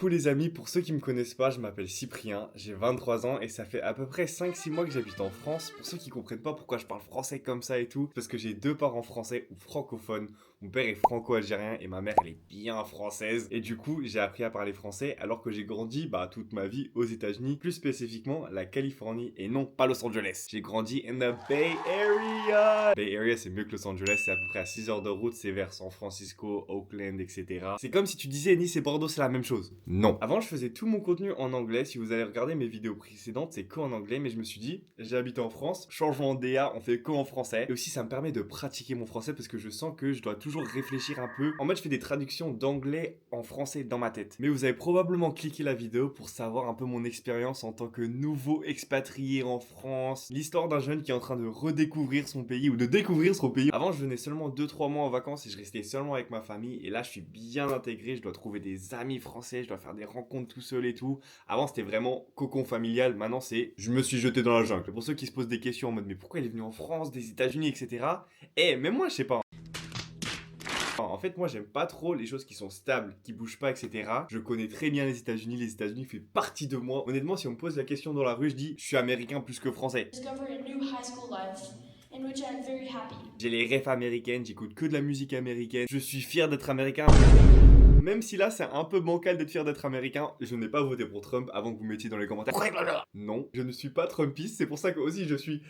Coucou les amis, pour ceux qui me connaissent pas, je m'appelle Cyprien, j'ai 23 ans et ça fait à peu près 5-6 mois que j'habite en France. Pour ceux qui comprennent pas pourquoi je parle français comme ça et tout, parce que j'ai deux parents français ou francophones. Mon père est franco-algérien et ma mère elle est bien française. Et du coup, j'ai appris à parler français alors que j'ai grandi toute ma vie aux États-Unis, plus spécifiquement la Californie et non pas Los Angeles. J'ai grandi in the Bay Area. Bay Area c'est mieux que Los Angeles, c'est à peu près à 6 heures de route, c'est vers San Francisco, Oakland, etc. C'est comme si tu disais Nice et Bordeaux c'est la même chose. Non. Avant je faisais tout mon contenu en anglais, si vous allez regarder mes vidéos précédentes c'est qu'en anglais, mais je me suis dit, j'ai habité en France, changement de DA, on fait qu'en français. Et aussi ça me permet de pratiquer mon français parce que je sens que je dois toujours réfléchir un peu. En mode je fais des traductions d'anglais en français dans ma tête. Mais vous avez probablement cliqué la vidéo pour savoir un peu mon expérience en tant que nouveau expatrié en France. L'histoire d'un jeune qui est en train de redécouvrir son pays ou de découvrir son pays. Avant je venais seulement 2-3 mois en vacances et je restais seulement avec ma famille. Et là je suis bien intégré, je dois trouver des amis français, je dois faire des rencontres tout seul et tout. Avant c'était vraiment cocon familial, maintenant c'est je me suis jeté dans la jungle. Pour ceux qui se posent des questions en mode mais pourquoi il est venu en France, des États-Unis, etc. Même moi je sais pas. En fait, moi, j'aime pas trop les choses qui sont stables, qui bougent pas, etc. Je connais très bien les États-Unis fait partie de moi. Honnêtement, si on me pose la question dans la rue, je dis, je suis américain plus que français. J'ai les refs américaines, j'écoute que de la musique américaine. Je suis fier d'être américain. Même si là, c'est un peu bancal d'être fier d'être américain, je n'ai pas voté pour Trump avant que vous mettiez dans les commentaires. Non, je ne suis pas Trumpiste, c'est pour ça que aussi je suis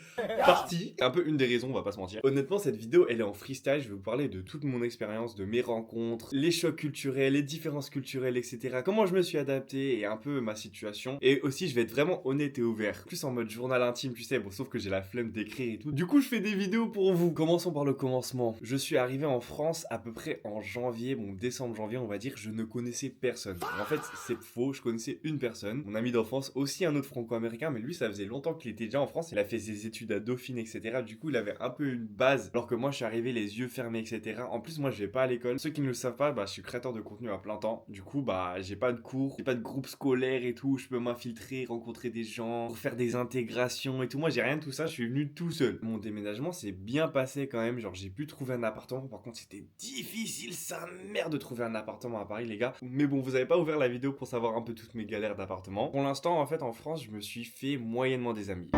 parti. Un peu une des raisons, on va pas se mentir. Honnêtement, cette vidéo, elle est en freestyle. Je vais vous parler de toute mon expérience, de mes rencontres, les chocs culturels, les différences culturelles, etc. Comment je me suis adapté et un peu ma situation. Et aussi, je vais être vraiment honnête et ouvert. Plus en mode journal intime, tu sais, bon, sauf que j'ai la flemme d'écrire et tout. Du coup, je fais des vidéos pour vous. Commençons par le commencement. Je suis arrivé en France à peu près en janvier, décembre-janvier, on va dire, je ne connaissais personne. En fait, c'est faux, je connaissais une personne, mon ami d'enfance, aussi un autre franco-américain, mais lui, ça faisait longtemps qu'il était déjà en France, il a fait ses études à Dauphine, etc. Du coup, il avait un peu une base, alors que moi, je suis arrivé les yeux fermés, etc. En plus, moi, je vais pas à l'école. Ceux qui ne le savent pas, je suis créateur de contenu à plein temps. Du coup, j'ai pas de cours, j'ai pas de groupe scolaire et tout, je peux m'infiltrer, rencontrer des gens, faire des intégrations et tout. Moi, j'ai rien de tout ça, je suis venu tout seul. Mon déménagement s'est bien passé quand même, genre, j'ai pu trouver un appartement. Par contre, c'était difficile, sa mère, de trouver un appartement à Paris, les gars. Mais bon, vous avez pas ouvert la vidéo pour savoir un peu toutes mes galères d'appartement. Pour l'instant, en fait, en France, je me suis fait moyennement des amis.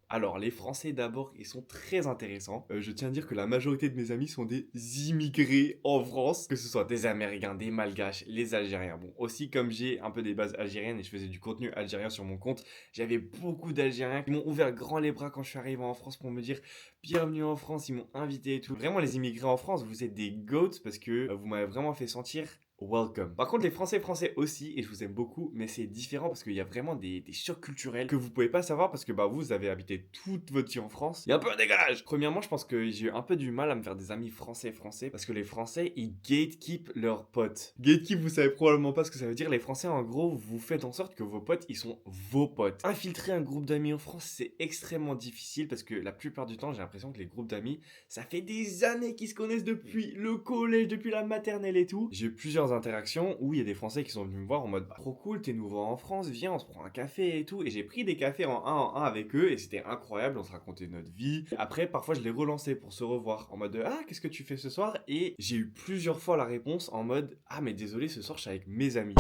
Alors, les Français d'abord, ils sont très intéressants. Je tiens à dire que la majorité de mes amis sont des immigrés en France, que ce soit des Américains, des Malgaches, les Algériens. Bon, aussi comme j'ai un peu des bases algériennes et je faisais du contenu algérien sur mon compte, j'avais beaucoup d'Algériens qui m'ont ouvert grand les bras quand je suis arrivé en France pour me dire bienvenue en France, ils m'ont invité et tout. Vraiment, les immigrés en France, vous êtes des goats parce que vous m'avez vraiment fait sentir welcome. Par contre, les Français aussi, et je vous aime beaucoup, mais c'est différent parce qu'il y a vraiment des chocs culturels que vous pouvez pas savoir parce que vous avez habité toute votre vie en France. Il y a un peu un décalage. Premièrement, je pense que j'ai eu un peu du mal à me faire des amis français parce que les Français, ils gatekeep leurs potes. Gatekeep, vous savez probablement pas ce que ça veut dire. Les Français, en gros, vous faites en sorte que vos potes, ils sont vos potes. Infiltrer un groupe d'amis en France, c'est extrêmement difficile parce que la plupart du temps, j'ai l'impression que les groupes d'amis, ça fait des années qu'ils se connaissent depuis le collège, depuis la maternelle et tout. J'ai eu plusieurs interactions où il y a des Français qui sont venus me voir en mode trop cool, t'es nouveau en France, viens, on se prend un café et tout. Et j'ai pris des cafés en un avec eux et c'était incroyable, on se racontait notre vie. Après, parfois, je les relançais pour se revoir en mode ah, qu'est-ce que tu fais ce soir? Et j'ai eu plusieurs fois la réponse en mode ah, mais désolé, ce soir, je suis avec mes amis.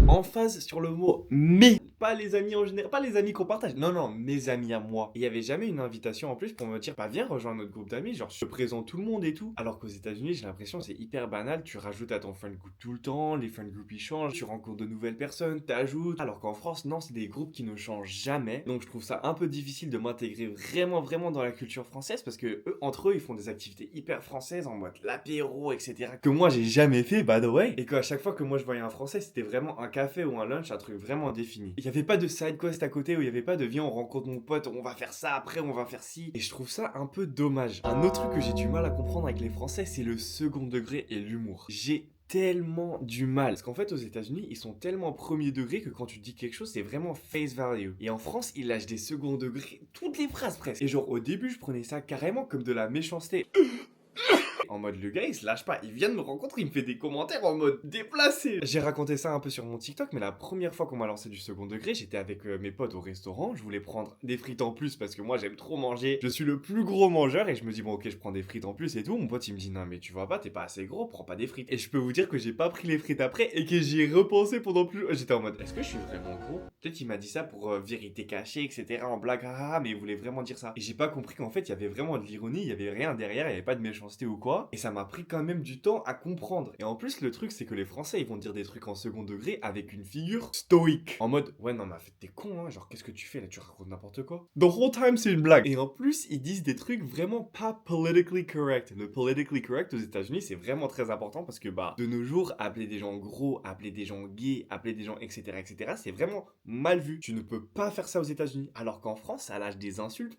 En phase sur le mot mais, pas les amis en général, pas les amis qu'on partage, non, mes amis à moi. Et il y avait jamais une invitation en plus pour me dire, viens rejoindre notre groupe d'amis, genre je présente tout le monde et tout. Alors qu'aux États-Unis, j'ai l'impression c'est hyper banal, tu rajoutes à ton friend group tout le temps, les friend group ils changent, tu rencontres de nouvelles personnes, t'ajoutes. Alors qu'en France, non, c'est des groupes qui ne changent jamais. Donc je trouve ça un peu difficile de m'intégrer vraiment dans la culture française parce que eux, entre eux, ils font des activités hyper françaises en mode l'apéro, etc. que moi j'ai jamais fait, by the way. Et qu'à chaque fois que moi je voyais un Français, c'était vraiment un café ou un lunch, un truc vraiment défini. Il n'y avait pas de side quest à côté où il n'y avait pas de viens on rencontre mon pote, on va faire ça après, on va faire ci. Et je trouve ça un peu dommage. Un autre truc que j'ai du mal à comprendre avec les Français, c'est le second degré et l'humour. J'ai tellement du mal. Parce qu'en fait, aux États-Unis, ils sont tellement premier degré que quand tu dis quelque chose, c'est vraiment face value. Et en France, ils lâchent des second degrés toutes les phrases presque. Et genre, au début, je prenais ça carrément comme de la méchanceté. en mode le gars il se lâche pas, il vient de me rencontrer, il me fait des commentaires en mode déplacé. J'ai raconté ça un peu sur mon TikTok, mais la première fois qu'on m'a lancé du second degré, j'étais avec mes potes au restaurant, je voulais prendre des frites en plus parce que moi j'aime trop manger, je suis le plus gros mangeur et je me dis bon ok je prends des frites en plus et tout. Mon pote il me dit non mais tu vois pas, t'es pas assez gros, prends pas des frites. Et je peux vous dire que j'ai pas pris les frites après et que j'y ai repensé pendant plus. J'étais en mode est-ce que je suis vraiment gros? Peut-être il m'a dit ça pour vérité cachée, etc. En blague, mais il voulait vraiment dire ça. Et j'ai pas compris qu'en fait il y avait vraiment de l'ironie, il y avait rien derrière, il y avait pas de méchanceté ou quoi. Et ça m'a pris quand même du temps à comprendre. Et en plus le truc c'est que les Français ils vont dire des trucs en second degré avec une figure stoïque. En mode ouais non mais en fait t'es con hein, genre qu'est-ce que tu fais là, tu racontes n'importe quoi. The whole time c'est une blague. Et en plus ils disent des trucs vraiment pas politically correct. Le politically correct aux États-Unis c'est vraiment très important parce que bah de nos jours appeler des gens gros, appeler des gens gays, appeler des gens etc c'est vraiment mal vu. Tu ne peux pas faire ça aux États-Unis. Alors qu'en France ça lâche des insultes.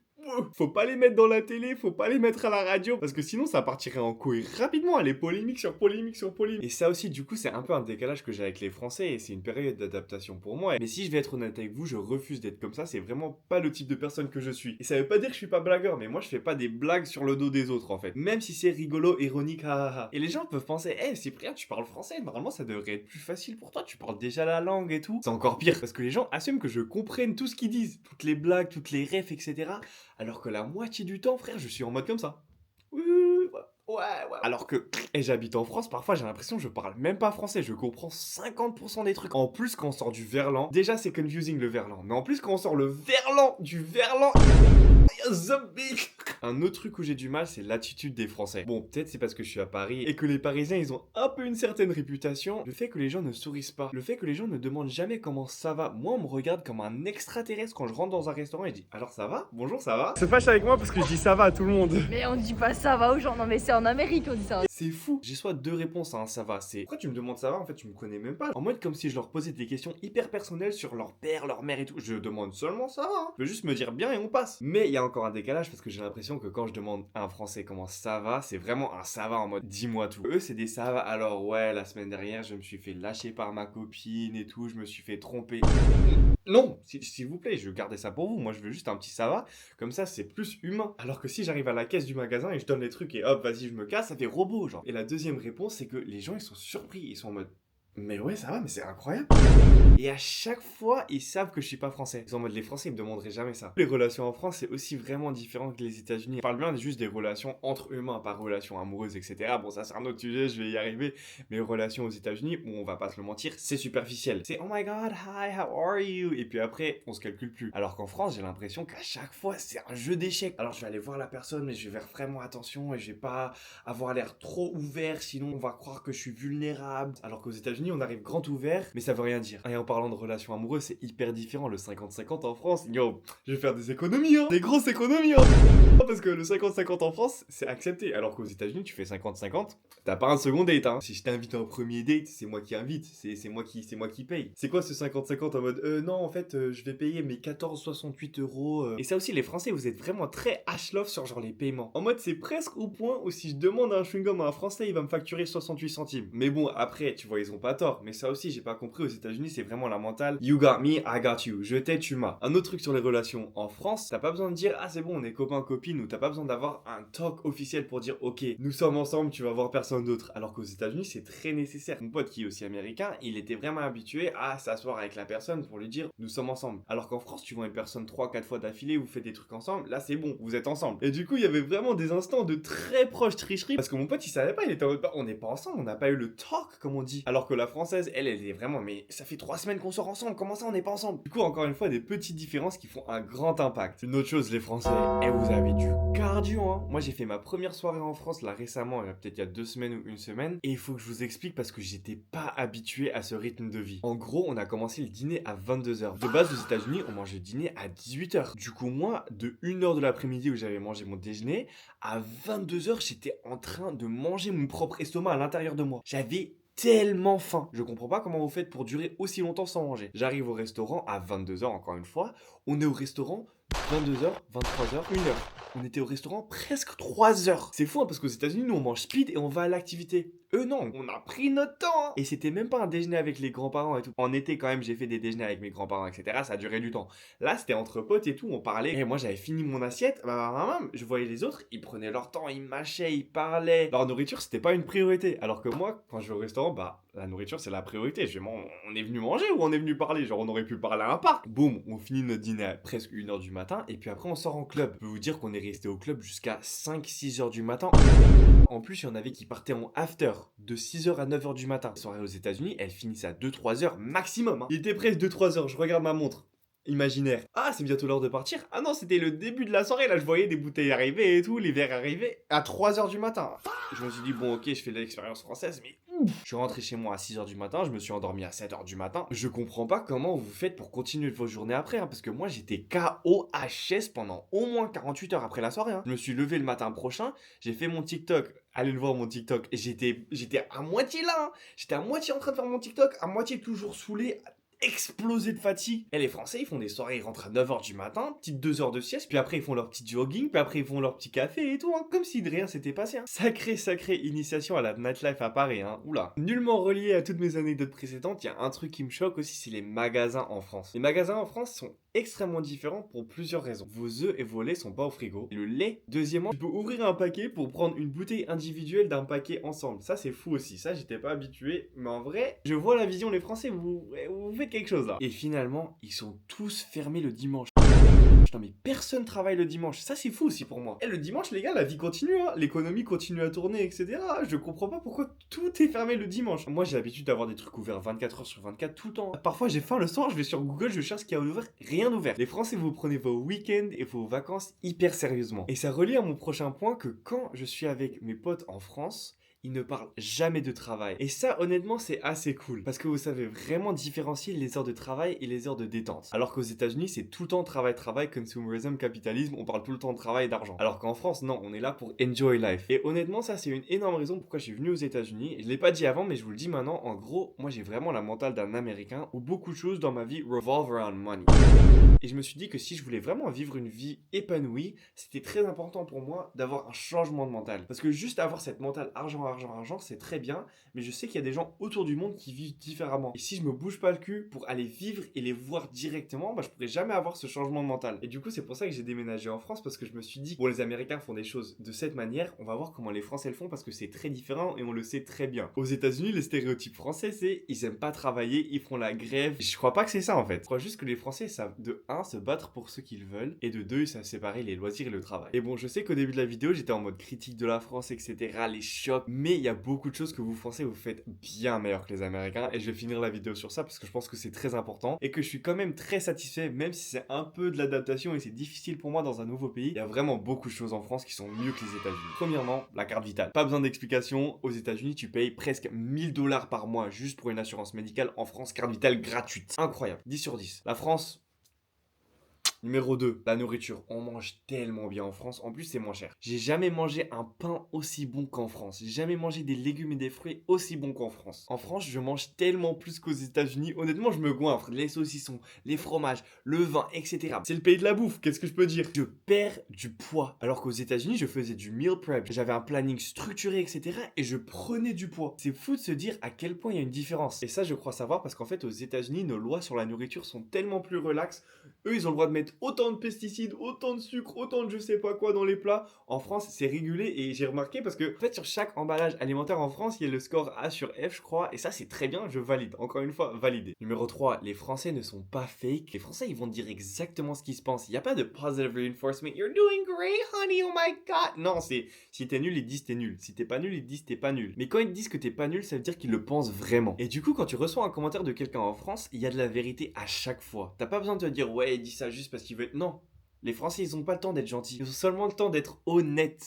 Faut pas les mettre dans la télé, faut pas les mettre à la radio, parce que sinon ça partirait en couille rapidement, les polémiques sur polémiques sur polémiques. Et ça aussi, du coup, c'est un peu un décalage que j'ai avec les Français, et c'est une période d'adaptation pour moi. Mais si je vais être honnête avec vous, je refuse d'être comme ça, c'est vraiment pas le type de personne que je suis. Et ça veut pas dire que je suis pas blagueur, mais moi je fais pas des blagues sur le dos des autres en fait. Même si c'est rigolo, ironique, hahaha. Et les gens peuvent penser, Cyprien, tu parles français, normalement ça devrait être plus facile pour toi, tu parles déjà la langue et tout. C'est encore pire, parce que les gens assument que je comprenne tout ce qu'ils disent, toutes les blagues, toutes les refs, etc. Alors que la moitié du temps, frère, je suis en mode comme ça. Ouais. Alors que, j'habite en France, parfois j'ai l'impression que je parle même pas français, je comprends 50% des trucs. En plus, quand on sort du verlan, déjà c'est confusing le verlan, mais en plus quand on sort le verlan du verlan, zombie. Un autre truc où j'ai du mal, c'est l'attitude des Français. Bon, peut-être c'est parce que je suis à Paris et que les Parisiens, ils ont un peu une certaine réputation. Le fait que les gens ne sourissent pas, le fait que les gens ne demandent jamais comment ça va. Moi, on me regarde comme un extraterrestre quand je rentre dans un restaurant et je dis alors ça va? Bonjour, ça va? Se fâche avec moi parce que je dis ça va à tout le monde. Mais on dit pas ça va aux gens, non mais c'est en Amérique on dit ça. C'est fou. J'ai soit deux réponses à un ça va. C'est pourquoi tu me demandes ça va? En fait, tu me connais même pas. En mode comme si je leur posais des questions hyper personnelles sur leur père, leur mère et tout. Je demande seulement ça va. Hein. Je veux juste me dire bien et on passe. Mais il y a encore un décalage parce que j'ai l'impression que quand je demande à un Français comment ça va, c'est vraiment un ça va en mode dis-moi tout. Eux, c'est des ça va. Alors ouais, la semaine dernière, je me suis fait lâcher par ma copine et tout. Je me suis fait tromper. Non, s'il vous plaît, je gardais ça pour vous. Moi, je veux juste un petit ça va. Comme ça, c'est plus humain. Alors que si j'arrive à la caisse du magasin et je donne les trucs et hop, vas-y, je me casse, ça fait robot, genre. Et la deuxième réponse, c'est que les gens, ils sont surpris. Ils sont en mode mais ouais, ça va, mais c'est incroyable. Et à chaque fois, ils savent que je suis pas français. Ils sont en mode les Français, ils me demanderaient jamais ça. Les relations en France, c'est aussi vraiment différent que les États-Unis. On parle bien juste des relations entre humains, pas relations amoureuses, etc. Bon, ça c'est un autre sujet, je vais y arriver. Mais les relations aux États-Unis, bon, on va pas se le mentir, c'est superficiel. C'est oh my god, hi, how are you? Et puis après, on se calcule plus. Alors qu'en France, j'ai l'impression qu'à chaque fois, c'est un jeu d'échecs. Alors je vais aller voir la personne, mais je vais faire vraiment attention et je vais pas avoir l'air trop ouvert, sinon on va croire que je suis vulnérable. Alors qu'aux États-Unis, on arrive grand ouvert, mais ça veut rien dire. Et en parlant de relations amoureuses, c'est hyper différent. Le 50-50 en France, yo, je vais faire des économies, hein, des grosses économies, hein. Parce que le 50-50 en France, c'est accepté. Alors qu'aux États-Unis, tu fais 50-50, t'as pas un second date, hein. Si je t'invite à un premier date, c'est moi qui invite, c'est moi qui paye. C'est quoi ce 50-50 en mode, non, en fait, je vais payer mes 14,68 €. Et ça aussi, les Français, vous êtes vraiment très H-love sur genre les paiements. En mode, c'est presque au point où si je demande un chewing-gum à un Français, il va me facturer 68 centimes. Mais bon, après, tu vois, ils ont pas tort. Mais ça aussi, j'ai pas compris aux États-Unis, c'est vraiment la mentale. You got me, I got you. Je t'ai, tu m'as. Un autre truc sur les relations en France, t'as pas besoin de dire ah c'est bon, on est copains copines, ou t'as pas besoin d'avoir un talk officiel pour dire ok, nous sommes ensemble, tu vas voir personne d'autre. Alors qu'aux États-Unis, c'est très nécessaire. Mon pote qui est aussi américain, il était vraiment habitué à s'asseoir avec la personne pour lui dire nous sommes ensemble. Alors qu'en France, tu vois une personne 3-4 fois d'affilée, vous faites des trucs ensemble, là c'est bon, vous êtes ensemble. Et du coup, il y avait vraiment des instants de très proche tricherie parce que mon pote il savait pas, il était en mode on n'est pas ensemble, on n'a pas eu le talk comme on dit. Alors que la française, elle est vraiment mais ça fait 3 semaines qu'on sort ensemble, comment ça on n'est pas ensemble? Du coup, encore une fois, des petites différences qui font un grand impact. Une autre chose, les Français, vous avez du cardio, hein. Moi, j'ai fait ma première soirée en France, là, récemment, peut-être il y a 2 semaines ou 1 semaine, et il faut que je vous explique parce que j'étais pas habitué à ce rythme de vie. En gros, on a commencé le dîner à 22h. De base, aux États-Unis, on mange le dîner à 18h. Du coup, moi, de 1h de l'après-midi où j'avais mangé mon déjeuner, à 22h, j'étais en train de manger mon propre estomac à l'intérieur de moi. J'avais tellement faim. Je comprends pas comment vous faites pour durer aussi longtemps sans manger. J'arrive au restaurant à 22h encore une fois. On est au restaurant 22h, 23h, 1h. On était au restaurant presque 3 heures. C'est fou, hein, parce qu'aux États-Unis, nous, on mange speed et on va à l'activité. Eux, non, on a pris notre temps, hein. Et c'était même pas un déjeuner avec les grands-parents et tout. En été, quand même, j'ai fait des déjeuners avec mes grands-parents, etc. Ça a duré du temps. Là, c'était entre potes et tout, on parlait. Et moi, j'avais fini mon assiette. Je voyais les autres, ils prenaient leur temps, ils mâchaient, ils parlaient. Leur nourriture, c'était pas une priorité. Alors que moi, quand je vais au restaurant, la nourriture, c'est la priorité. On est venu manger ou on est venu parler? Genre, on aurait pu parler à un parc. Boum, on finit notre dîner à presque 1h du matin. Et puis après, on sort en club. Je peux vous dire qu'on est resté au club jusqu'à 5-6 heures du matin. En plus, il y en avait qui partaient en after de 6h à 9h du matin. Les soirées aux États-Unis, elles finissent à 2-3 heures maximum, hein. Il était presque 2-3 heures, je regarde ma montre. Imaginaire. Ah, c'est bientôt l'heure de partir. Ah non, c'était le début de la soirée. Là, je voyais des bouteilles arriver et tout, les verres arriver à 3h du matin. Je me suis dit, bon, ok, je fais l'expérience française, mais je suis rentré chez moi à 6h du matin, je me suis endormi à 7h du matin. Je comprends pas comment vous faites pour continuer vos journées après, hein, parce que moi, j'étais KOHS pendant au moins 48 heures après la soirée, hein. Je me suis levé le matin prochain, j'ai fait mon TikTok. Allez le voir mon TikTok. Et j'étais à moitié là, hein. J'étais à moitié en train de faire mon TikTok, à moitié toujours saoulé, explosé de fatigue. Et les Français, ils font des soirées, ils rentrent à 9h du matin, petites 2 heures de sieste, puis après ils font leur petit jogging, puis après ils font leur petit café et tout, hein, comme si de rien s'était passé, hein. Sacrée initiation à la nightlife à Paris, hein. Oula. Nullement relié à toutes mes anecdotes précédentes, il y a un truc qui me choque aussi, c'est les magasins en France. Les magasins en France sont extrêmement différents pour plusieurs raisons. Vos œufs et vos laits sont pas au frigo. Le lait, deuxièmement, tu peux ouvrir un paquet pour prendre une bouteille individuelle d'un paquet ensemble. Ça, c'est fou aussi. Ça, j'étais pas habitué. Mais en vrai, je vois la vision, les Français, vous faites quelque chose là. Et finalement, ils sont tous fermés le dimanche. Non mais personne travaille le dimanche, ça c'est fou aussi pour moi. Et le dimanche les gars, la vie continue, hein. L'économie continue à tourner, etc. Je comprends pas pourquoi tout est fermé le dimanche. Moi j'ai l'habitude d'avoir des trucs ouverts 24 heures sur 24 tout le temps. Parfois j'ai faim le soir, je vais sur Google, je cherche ce qu'il y a ouvert, rien d'ouvert. Les Français, vous prenez vos week-ends et vos vacances hyper sérieusement. Et ça relie à mon prochain point que quand je suis avec mes potes en France, ils ne parlent jamais de travail. Et ça, honnêtement, c'est assez cool. Parce que vous savez vraiment différencier les heures de travail et les heures de détente. Alors qu'aux États-Unis, c'est tout le temps travail, consumerism, capitalisme, on parle tout le temps de travail et d'argent. Alors qu'en France, non, on est là pour enjoy life. Et honnêtement, ça, c'est une énorme raison pourquoi je suis venu aux États-Unis. Je l'ai pas dit avant, mais je vous le dis maintenant. En gros, moi, j'ai vraiment la mentale d'un Américain où beaucoup de choses dans ma vie revolve around money. Et je me suis dit que si je voulais vraiment vivre une vie épanouie, c'était très important pour moi d'avoir un changement de mental. Parce que juste avoir cette mentale argent, c'est très bien, mais je sais qu'il y a des gens autour du monde qui vivent différemment. Et si je me bouge pas le cul pour aller vivre et les voir directement, je pourrais jamais avoir ce changement de mental. Et du coup, c'est pour ça que j'ai déménagé en France, parce que je me suis dit, bon, les Américains font des choses de cette manière, on va voir comment les Français le font, parce que c'est très différent et on le sait très bien. Aux États-Unis, les stéréotypes français, c'est ils aiment pas travailler, ils font la grève. Et je crois pas que c'est ça en fait. Je crois juste que les Français savent de 1 se battre pour ce qu'ils veulent, et de 2 ils savent séparer les loisirs et le travail. Et bon, je sais qu'au début de la vidéo, j'étais en mode critique de la France, etc., les chocs, mais il y a beaucoup de choses que vous Français vous faites bien meilleur que les Américains, et je vais finir la vidéo sur ça parce que je pense que c'est très important et que je suis quand même très satisfait, même si c'est un peu de l'adaptation et c'est difficile pour moi dans un nouveau pays. Il y a vraiment beaucoup de choses en France qui sont mieux que les États-Unis. Premièrement, la carte vitale. Pas besoin d'explication, aux États-Unis tu payes presque 1000 $ par mois juste pour une assurance médicale. En France, carte vitale gratuite. Incroyable. 10 sur 10. La France, numéro 2, la nourriture. On mange tellement bien en France. En plus, c'est moins cher. J'ai jamais mangé un pain aussi bon qu'en France. J'ai jamais mangé des légumes et des fruits aussi bons qu'en France. En France, je mange tellement plus qu'aux États-Unis. Honnêtement, je me goinfre. Les saucissons, les fromages, le vin, etc. C'est le pays de la bouffe. Qu'est-ce que je peux dire? Je perds du poids. Alors qu'aux États-Unis, je faisais du meal prep. J'avais un planning structuré, etc. Et je prenais du poids. C'est fou de se dire à quel point il y a une différence. Et ça, je crois savoir parce qu'en fait, aux États-Unis, nos lois sur la nourriture sont tellement plus relaxes. Eux, ils ont le droit de mettre autant de pesticides, autant de sucre, autant de je sais pas quoi dans les plats. En France, c'est régulé et j'ai remarqué parce que en fait sur chaque emballage alimentaire en France, il y a le score A sur F, je crois, et ça c'est très bien, je valide. Encore une fois, validé. Numéro 3, les Français ne sont pas fake. Les Français, ils vont dire exactement ce qu'ils se pensent. Il n'y a pas de positive reinforcement. You're doing great, honey, oh my god. Non, c'est si t'es nul, ils disent t'es nul. Si t'es pas nul, ils disent t'es pas nul. Mais quand ils te disent que t'es pas nul, ça veut dire qu'ils le pensent vraiment. Et du coup, quand tu reçois un commentaire de quelqu'un en France, il y a de la vérité à chaque fois. T'as pas besoin de te dire ouais, il dit ça juste parce qu'il veut être... Non. Les Français, ils ont pas le temps d'être gentils. Ils ont seulement le temps d'être honnêtes.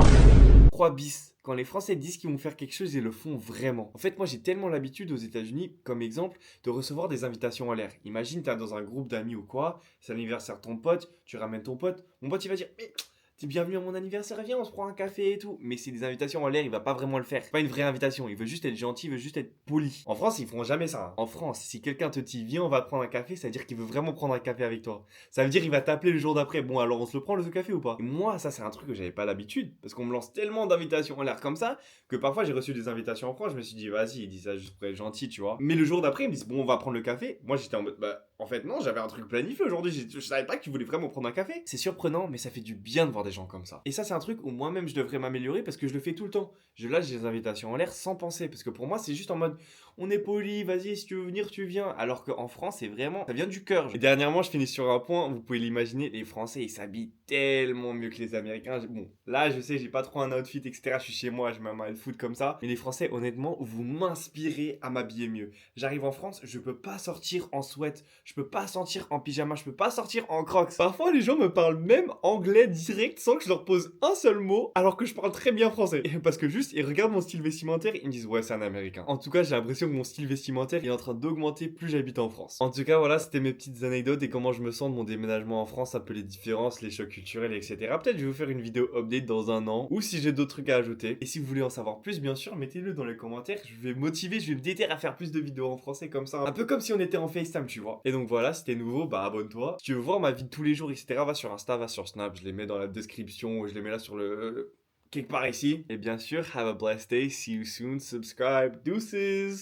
3 bis. Quand les Français disent qu'ils vont faire quelque chose, ils le font vraiment. En fait, moi, j'ai tellement l'habitude aux États-Unis, comme exemple, de recevoir des invitations en l'air. Imagine, t'es dans un groupe d'amis ou quoi, c'est l'anniversaire de ton pote, tu ramènes ton pote. Mon pote, il va dire, mais t'es bienvenu à mon anniversaire, viens, on se prend un café et tout. Mais c'est des invitations en l'air, il va pas vraiment le faire. C'est pas une vraie invitation, il veut juste être gentil, il veut juste être poli. En France, ils feront jamais ça, hein. En France, si quelqu'un te dit viens, on va prendre un café, ça veut dire qu'il veut vraiment prendre un café avec toi. Ça veut dire qu'il va t'appeler le jour d'après. Bon, alors on se le prend le café ou pas? Et moi, ça c'est un truc que j'avais pas l'habitude parce qu'on me lance tellement d'invitations en l'air comme ça que parfois j'ai reçu des invitations en France, je me suis dit vas-y, il dit ça juste pour être gentil, tu vois. Mais le jour d'après, ils me disent bon, on va prendre le café. Moi, j'étais en mode bah en fait non, j'avais un truc planifié aujourd'hui, je savais pas que tu voulais vraiment prendre un café. C'est surprenant, mais ça fait du bien de voir des gens comme ça. Et ça c'est un truc où moi-même je devrais m'améliorer parce que je le fais tout le temps. Je lâche des invitations en l'air sans penser parce que pour moi, c'est juste en mode on est poli, vas-y, si tu veux venir, tu viens. Alors qu'en France, c'est vraiment, ça vient du cœur. Et dernièrement, je finis sur un point, vous pouvez l'imaginer, les Français, ils s'habillent tellement mieux que les Américains. Bon, là, je sais, j'ai pas trop un outfit, etc. Je suis chez moi, je mets un foot comme ça. Mais les Français, honnêtement, vous m'inspirez à m'habiller mieux. J'arrive en France, je peux pas sortir en sweat, je peux pas sortir en pyjama, je peux pas sortir en crocs. Parfois, les gens me parlent même anglais direct sans que je leur pose un seul mot, alors que je parle très bien français. Parce que juste, ils regardent mon style vestimentaire, ils me disent ouais, c'est un Américain. En tout cas, j'ai l'impression que mon style vestimentaire est en train d'augmenter plus j'habite en France. En tout cas, voilà, c'était mes petites anecdotes et comment je me sens de mon déménagement en France, un peu les différences, les chocs culturels, etc. Peut-être je vais vous faire une vidéo update dans un an ou si j'ai d'autres trucs à ajouter. Et si vous voulez en savoir plus, bien sûr, mettez-le dans les commentaires. Je vais motiver, je vais me déterrer à faire plus de vidéos en français comme ça. Un peu comme si on était en FaceTime, tu vois. Et donc voilà, si t'es nouveau, bah abonne-toi. Si tu veux voir ma vie de tous les jours, etc., va sur Insta, va sur Snap. Je les mets dans la description, je les mets là sur le quelque part ici. Et bien sûr, have a blessed day, see you soon, subscribe, deuces!